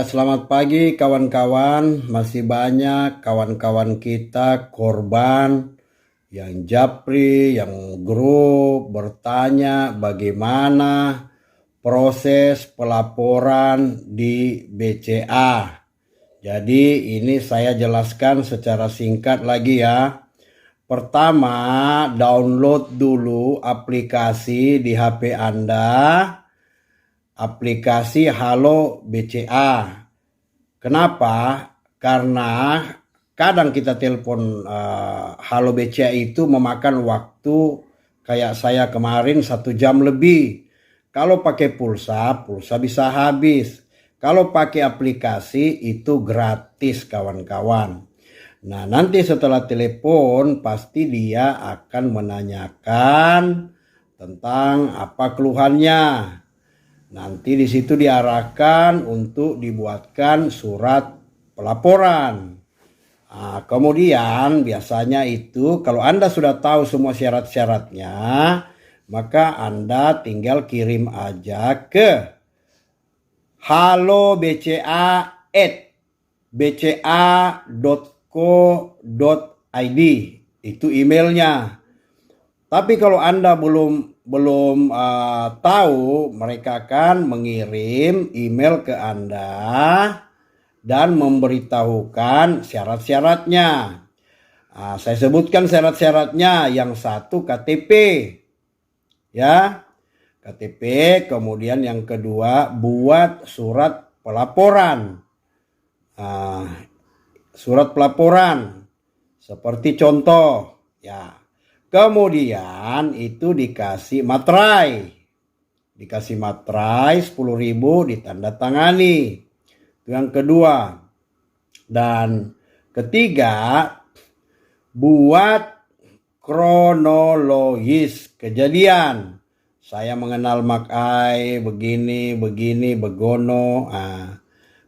Ya, selamat pagi kawan-kawan. Masih banyak kawan-kawan kita korban yang japri, yang grup bertanya bagaimana proses pelaporan di BCA. Jadi ini saya jelaskan secara singkat lagi ya. Pertama, download dulu aplikasi di HP Anda, aplikasi Halo BCA. Kenapa? Karena kadang kita telepon Halo BCA itu memakan waktu kayak saya kemarin 1 jam lebih. Kalau pakai pulsa bisa habis. Kalau pakai aplikasi itu gratis kawan-kawan. Nah, nanti setelah telepon pasti dia akan menanyakan tentang apa keluhannya. Nanti di situ diarahkan untuk dibuatkan surat pelaporan. Nah, kemudian biasanya itu kalau Anda sudah tahu semua syarat-syaratnya, maka Anda tinggal kirim aja ke halobca@bca.co.id. Itu emailnya. Tapi kalau Anda belum tahu, mereka akan mengirim email ke Anda dan memberitahukan syarat-syaratnya. Saya sebutkan syarat-syaratnya. Yang satu KTP, ya, KTP. Kemudian yang kedua buat surat pelaporan. Surat pelaporan seperti contoh, ya. Kemudian itu dikasih materai. Dikasih materai 10.000 ditandatangani. Itu yang kedua. Dan ketiga, buat kronologis kejadian. Saya mengenal Mak Ai begini, begono.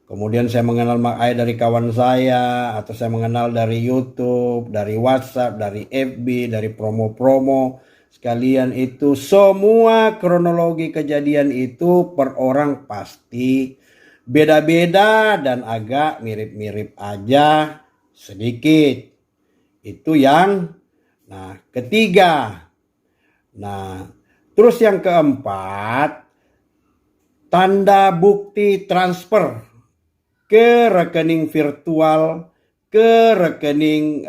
Kemudian saya mengenal Mak Ai dari kawan saya, atau saya mengenal dari YouTube, dari WhatsApp, dari FB, dari promo-promo. Sekalian itu semua kronologi kejadian itu per orang pasti beda-beda dan agak mirip-mirip aja sedikit. Itu yang ketiga. Terus yang keempat, tanda bukti transfer ke rekening virtual, ke rekening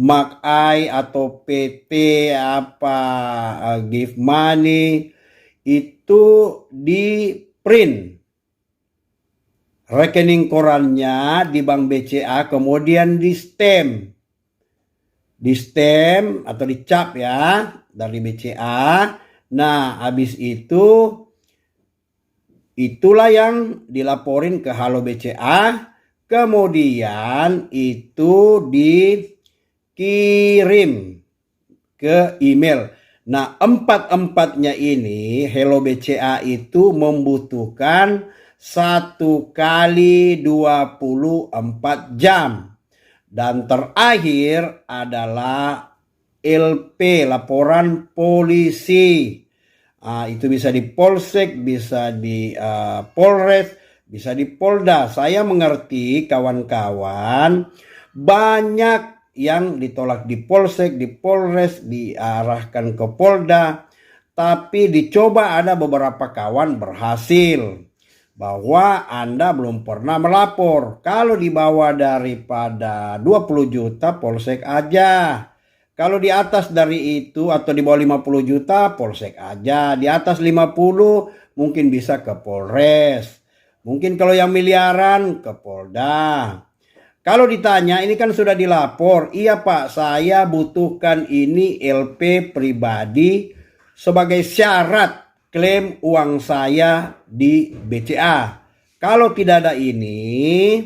Mak Ai atau PT Gift Money, itu di print rekening korannya di Bank BCA, kemudian di stem atau dicap ya dari BCA. Nah, habis itu itulah yang dilaporin ke Halo BCA, kemudian itu dikirim ke email. Nah, empat-empatnya ini Hello BCA itu membutuhkan 1 kali 24 jam. Dan terakhir adalah LP, laporan polisi. Itu bisa di Polsek, bisa di Polres, bisa di Polda. Saya mengerti kawan-kawan banyak yang ditolak di Polsek, di Polres, diarahkan ke Polda. Tapi dicoba ada beberapa kawan berhasil. Bahwa Anda belum pernah melapor. Kalau di bawah daripada 20 juta Polsek aja. Kalau di atas dari itu atau di bawah 50 juta Polsek aja. Di atas 50 mungkin bisa ke Polres. Mungkin kalau yang miliaran ke Polda. Kalau ditanya ini kan sudah dilapor. Iya Pak, saya butuhkan ini LP pribadi sebagai syarat klaim uang saya di BCA. Kalau tidak ada ini,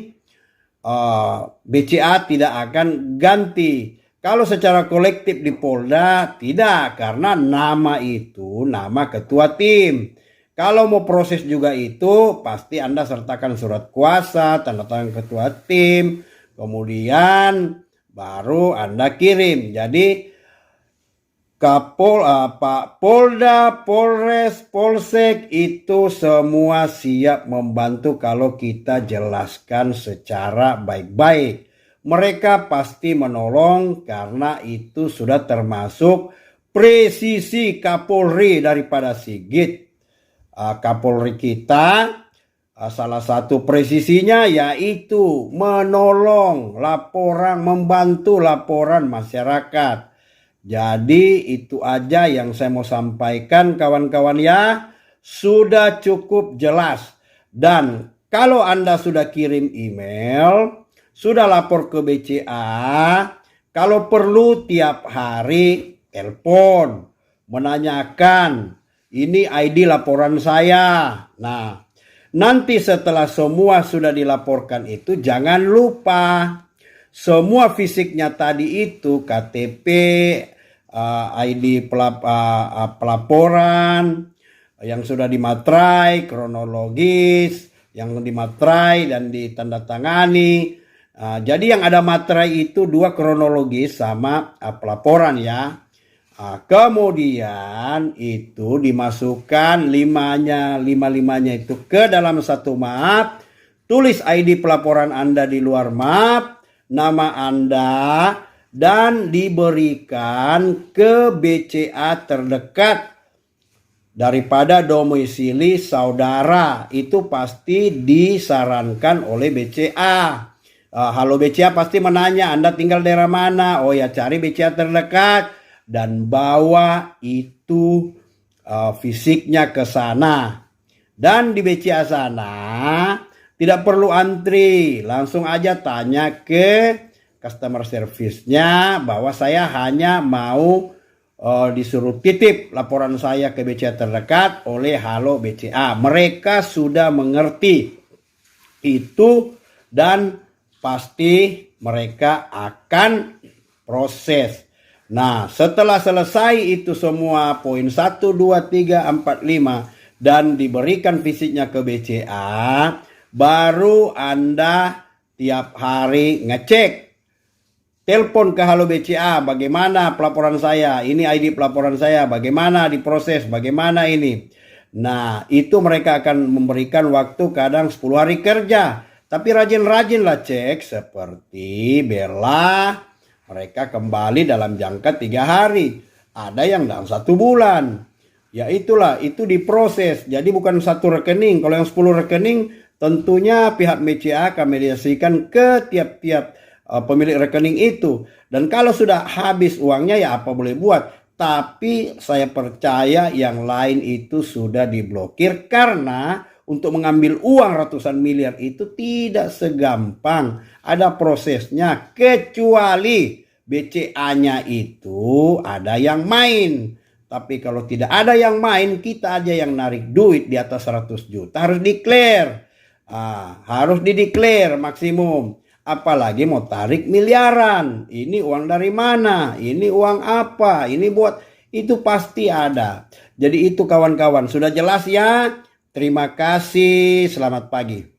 BCA tidak akan ganti. Kalau secara kolektif di Polda tidak, karena nama itu nama ketua tim. Kalau mau proses juga itu pasti Anda sertakan surat kuasa, tanda tangan ketua tim, kemudian baru Anda kirim. Jadi Pak Polda, Polres, Polsek itu semua siap membantu kalau kita jelaskan secara baik-baik. Mereka pasti menolong karena itu sudah termasuk presisi Kapolri daripada Sigit. Kapolri kita salah satu presisinya yaitu menolong laporan, membantu laporan masyarakat. Jadi itu aja yang saya mau sampaikan kawan-kawan ya. Sudah cukup jelas. Dan kalau Anda sudah kirim email, sudah lapor ke BCA, kalau perlu tiap hari telepon, menanyakan ini ID laporan saya. Nah, nanti setelah semua sudah dilaporkan itu jangan lupa semua fisiknya tadi itu KTP, ID pelaporan yang sudah dimaterai, kronologis yang dimaterai dan ditandatangani. Jadi yang ada materai itu 2 kronologis sama pelaporan ya. Kemudian itu dimasukkan lima-limanya itu ke dalam satu map. Tulis ID pelaporan Anda di luar map, nama Anda, dan diberikan ke BCA terdekat daripada domisili saudara. Itu pasti disarankan oleh BCA. Halo BCA pasti menanya Anda tinggal daerah mana. Oh ya, cari BCA terdekat dan bawa itu fisiknya ke sana. Dan di BCA sana tidak perlu antri, langsung aja tanya ke customer service-nya bahwa saya hanya mau disuruh titip laporan saya ke BCA terdekat oleh Halo BCA. Mereka sudah mengerti itu dan pasti mereka akan proses. Nah, setelah selesai itu semua poin 1, 2, 3, 4, 5 dan diberikan fisiknya ke BCA, baru Anda tiap hari ngecek. Telepon ke Halo BCA, bagaimana pelaporan saya? Ini ID pelaporan saya, bagaimana diproses, bagaimana ini? Nah, itu mereka akan memberikan waktu kadang 10 hari kerja. Tapi rajin-rajinlah cek seperti Bella, mereka kembali dalam jangka 3 hari. Ada yang dalam 1 bulan. Ya itulah, itu diproses. Jadi bukan 1 rekening. Kalau yang 10 rekening, tentunya pihak BCA akan mediasikan ke tiap-tiap pemilik rekening itu. Dan kalau sudah habis uangnya ya apa boleh buat. Tapi saya percaya yang lain itu sudah diblokir karena untuk mengambil uang ratusan miliar itu tidak segampang. Ada prosesnya kecuali BCA-nya itu ada yang main. Tapi kalau tidak ada yang main, kita aja yang narik duit di atas 100 juta harus declare. Harus dideklar maksimum. Apalagi mau tarik miliaran. Ini uang dari mana? Ini uang apa? Ini buat itu pasti ada. Jadi itu kawan-kawan sudah jelas ya. Terima kasih. Selamat pagi.